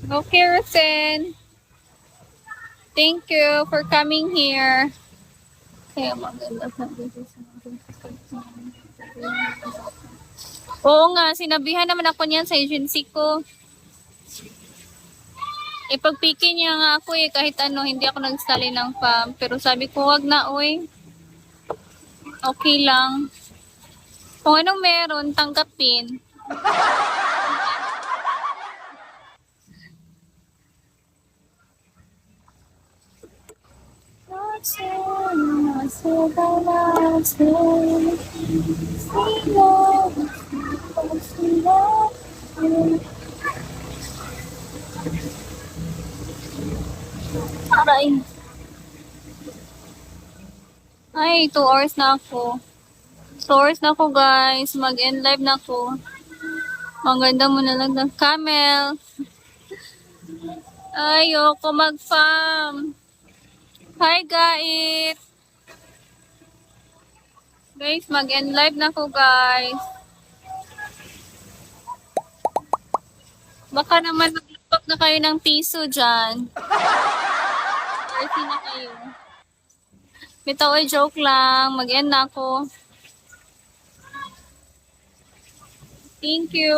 Okay, Rosen. Thank you for coming here. Kaya maganda sa Oo nga, sinabihan naman ako niyan sa agency ko. Ipagpiki niya nga ako kahit ano, hindi ako nagsali ng farm. Pero sabi ko, wag na, oy. Okay lang. Kung anong meron, tanggapin. Aray. Ay, 2 hours na ako. 2 hours na ako, guys. Mag-end live na ako. Ang ganda mo na lang ng camel. Ayoko mag-farm. Hi, guys. Guys, mag-end live na ako, guys. Baka naman mag-look na kayo ng piso dyan. 30 na kayo. Bitaw, joke lang. Mag-end na ako. Thank you.